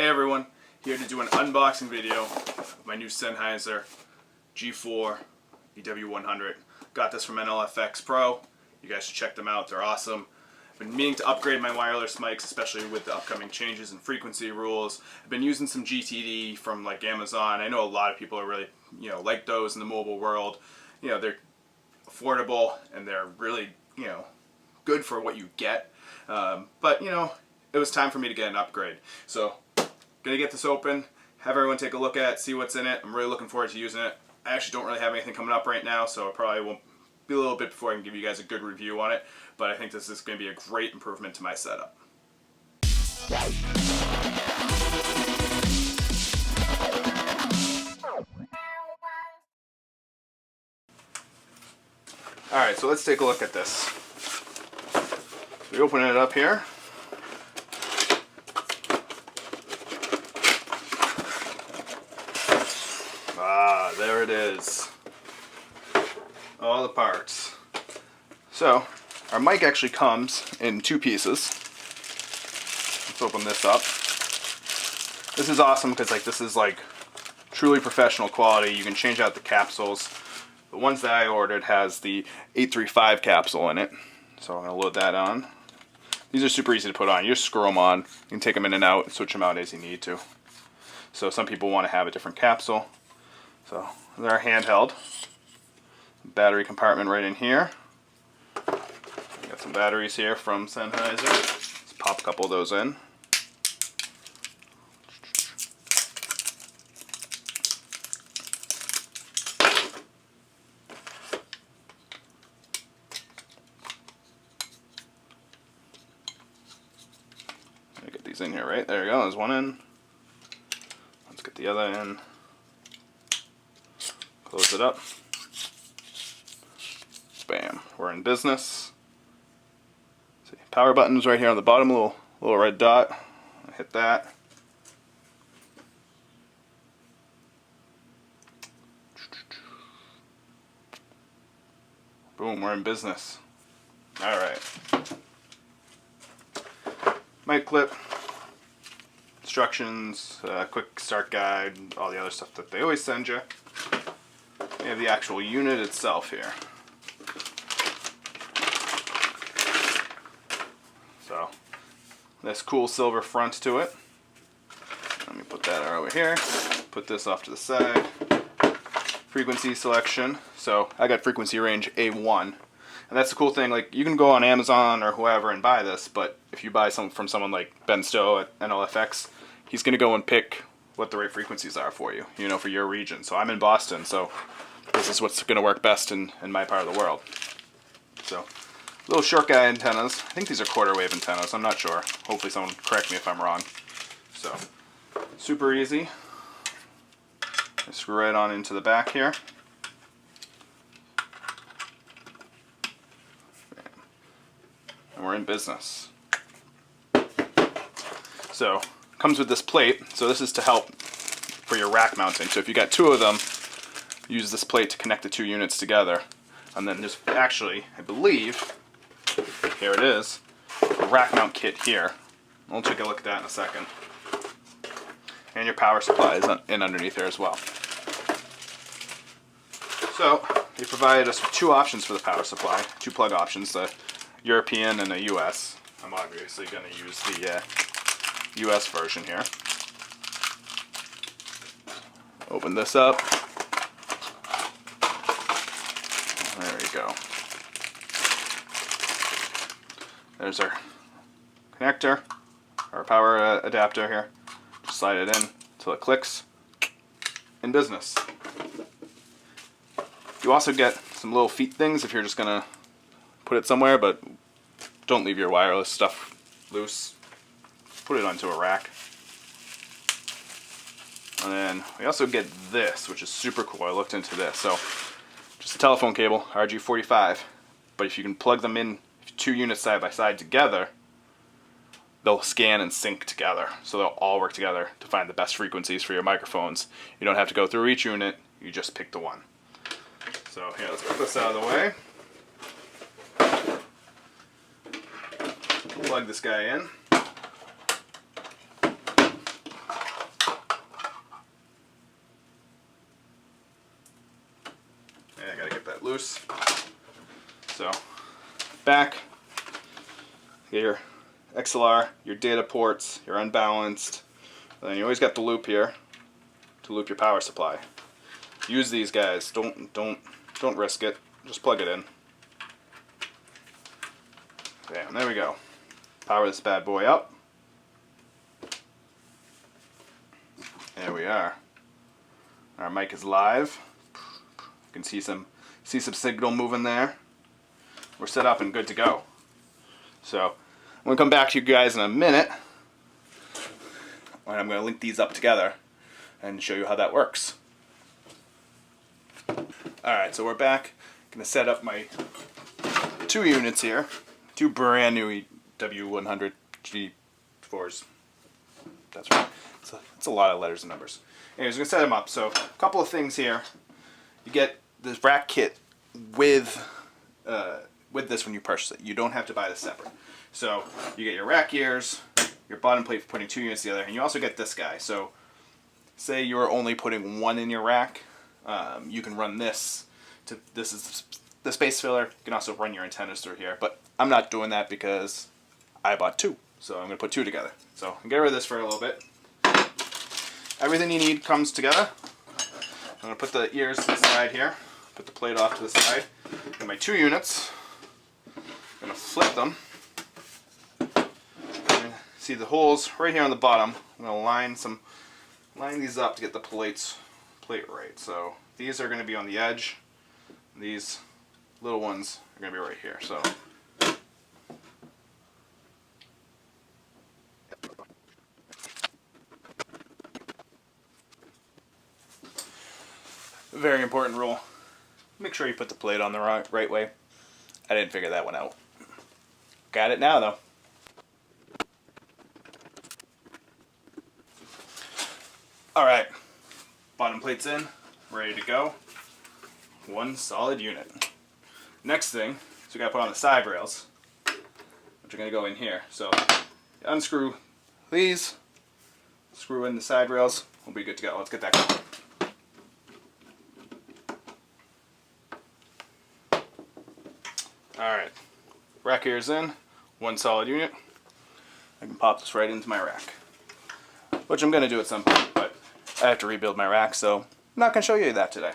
Hey everyone, here to do an unboxing video of my new Sennheiser G4 EW100. Got this from NLFX Pro. You guys should check them out, they're awesome. I've been meaning to upgrade my wireless mics, especially with the upcoming changes in frequency rules. I've been using some GTD from like Amazon. I know a lot of people are really, like those in the mobile world. They're affordable and they're really, good for what you get. But it was time for me to get an upgrade. So, gonna get this open, have everyone take a look at it, see what's in it. I'm really looking forward to using it. I actually don't really have anything coming up right now, so it probably won't be a little bit before I can give you guys a good review on it. But I think this is going to be a great improvement to my setup. Alright, so let's take a look at this. We open it up here. Ah, there it is. All the parts. So, our mic actually comes in two pieces. Let's open this up. This is awesome because this is truly professional quality. You can change out the capsules. The ones that I ordered has the 835 capsule in it. So I'm going to load that on. These are super easy to put on. You just screw them on. You can take them in and out and switch them out as you need to. So some people want to have a different capsule. So they're handheld. Battery compartment right in here. Got some batteries here from Sennheiser. Let's pop a couple of those in. Get these in here, right? There you go, there's one in. Let's get the other in. Close it up. Bam, we're in business. See, power button's right here on the bottom, little red dot. I hit that. Boom, we're in business. Alright. Mic clip, instructions, quick start guide, all the other stuff that they always send you. We have the actual unit itself here. So, this cool silver front to it. Let me put that over here. Put this off to the side. Frequency selection. So, I got frequency range A1. And that's the cool thing, you can go on Amazon or whoever and buy this, but if you buy some from someone like Ben Stowe at NLFX, he's going to go and pick what the right frequencies are for you, for your region. So I'm in Boston, so this is what's going to work best in my part of the world. So, little short guy antennas. I think these are quarter wave antennas, I'm not sure. Hopefully someone correct me if I'm wrong. So, super easy. I screw right on into the back here. And we're in business. So, comes with this plate. So this is to help for your rack mounting. So if you got two of them, use this plate to connect the two units together. And then there's actually, I believe, here it is, a rack mount kit here. We'll take a look at that in a second. And your power supply is in underneath there as well. So they provided us with two options for the power supply, two plug options, the European and the US. I'm obviously going to use the US version here. Open this up. There we go. There's our connector, our power adapter here. Just slide it in until it clicks. In business. You also get some little feet things if you're just going to put it somewhere, but don't leave your wireless stuff loose. Put it onto a rack. And then we also get this, which is super cool. I looked into this. So, just a telephone cable, RG45. But if you can plug them in, two units side by side together, they'll scan and sync together. So they'll all work together to find the best frequencies for your microphones. You don't have to go through each unit, you just pick the one. So here, let's get this out of the way. Plug this guy in. loose. So back, get your XLR, your data ports, your unbalanced. And then you always got the loop here to loop your power supply. Use these guys. Don't risk it. Just plug it in. Bam, there we go. Power this bad boy up. There we are. Our mic is live. You can see some signal moving there. We're set up and good to go. So I'm going to come back to you guys in a minute. And I'm going to link these up together and show you how that works. Alright, so we're back. I'm going to set up my 2 units here. 2 brand new EW100 G4s. That's right. It's a lot of letters and numbers. Anyways, we're going to set them up. So a couple of things here. You get this rack kit with this when you purchase it. You don't have to buy this separate. So you get your rack gears, your bottom plate for putting 2 units together, and you also get this guy. So say you're only putting 1 in your rack, you can run this. This is the space filler. You can also run your antennas through here, but I'm not doing that because I bought 2. So I'm going to put 2 together. So I'm going to get rid of this for a little bit. Everything you need comes together. I'm going to put the ears to the side here. Put the plate off to the side. And my 2 units. I'm going to flip them. See the holes right here on the bottom. I'm going to line these up to get the plate right. So these are going to be on the edge. These little ones are going to be right here. So very important rule. Make sure you put the plate on the right way. I didn't figure that one out. Got it now though. Alright, bottom plate's in, ready to go. 1 solid unit. Next thing, so we gotta put on the side rails, which are gonna go in here. So you unscrew these, screw in the side rails, we'll be good to go. Let's get that going. Alright, rack gears in, 1 solid unit. I can pop this right into my rack, which I'm going to do at some point, but I have to rebuild my rack, so I'm not going to show you that today.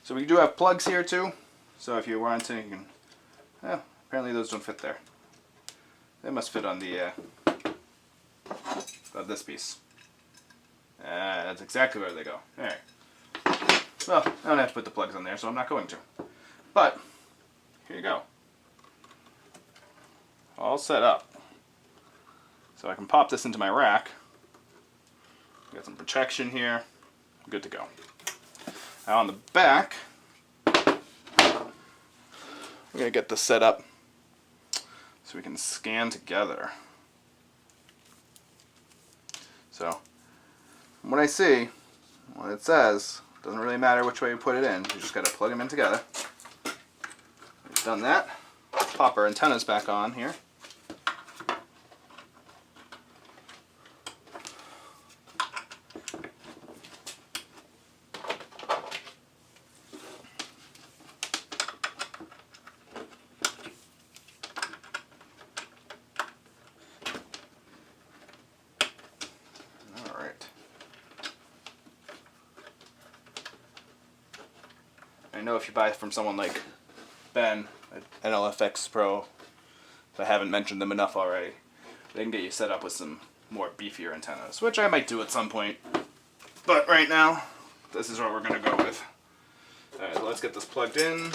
So we do have plugs here too, so if you want to, you can, apparently those don't fit there. They must fit on the, this piece. That's exactly where they go. Alright. Well, I don't have to put the plugs on there, so I'm not going to. But here you go. All set up. So I can pop this into my rack. Got some protection here. Good to go. Now on the back, we're going to get this set up so we can scan together. So from what I see, what it says, doesn't really matter which way you put it in. You just got to plug them in together. Done that. Pop our antennas back on here. Alright. I know if you buy from someone like Ben at NLFX Pro, if I haven't mentioned them enough already, they can get you set up with some more beefier antennas, which I might do at some point. But right now, this is what we're going to go with. Alright, let's get this plugged in.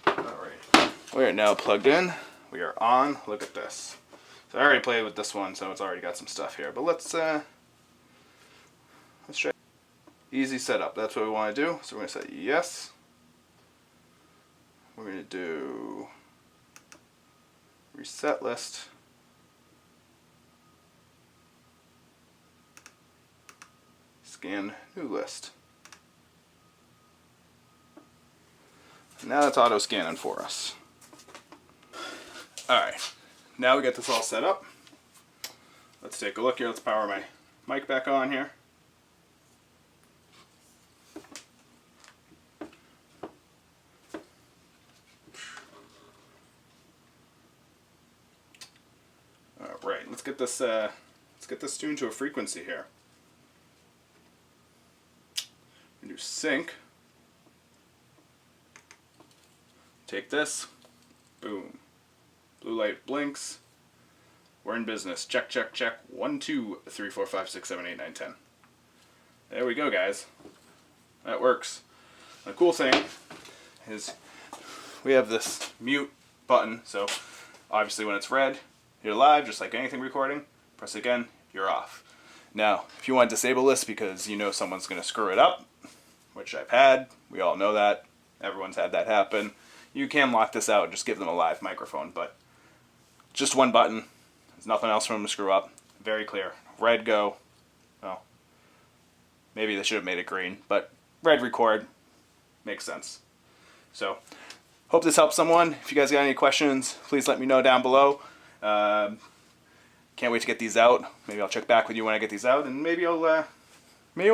Alright, we are now plugged in. We are on. Look at this. So I already played with this one, so it's already got some stuff here. But let's try. Easy setup. That's what we want to do. So we're going to say yes. We're going to do reset list. Scan new list. Now that's auto scanning for us. Alright, now we got this all set up. Let's take a look here. Let's power my mic back on here. Alright, let's get this tuned to a frequency here. We do sync. Take this. Boom. Blue light blinks. We're in business. Check, check, check. 1, 2, 3, 4, 5, 6, 7, 8, 9, 10. There we go, guys. That works. The cool thing is we have this mute button, so obviously when it's red, you're live, just like anything recording. Press it again, you're off. Now, if you want to disable this because you know someone's going to screw it up, which I've had, we all know that, everyone's had that happen, you can lock this out and just give them a live microphone, but just one button. There's nothing else for them to screw up. Very clear. Red, go. Well, maybe they should have made it green, but red, record. Makes sense. So, hope this helps someone. If you guys got any questions, please let me know down below. Can't wait to get these out. Maybe I'll check back with you when I get these out, and maybe we'll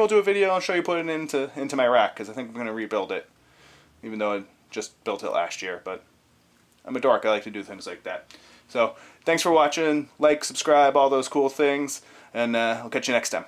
do a video and I'll show you putting it into my rack, because I think I'm going to rebuild it, even though I just built it last year. But I'm a dork. I like to do things like that. So, thanks for watching. Like, subscribe, all those cool things, and I'll catch you next time.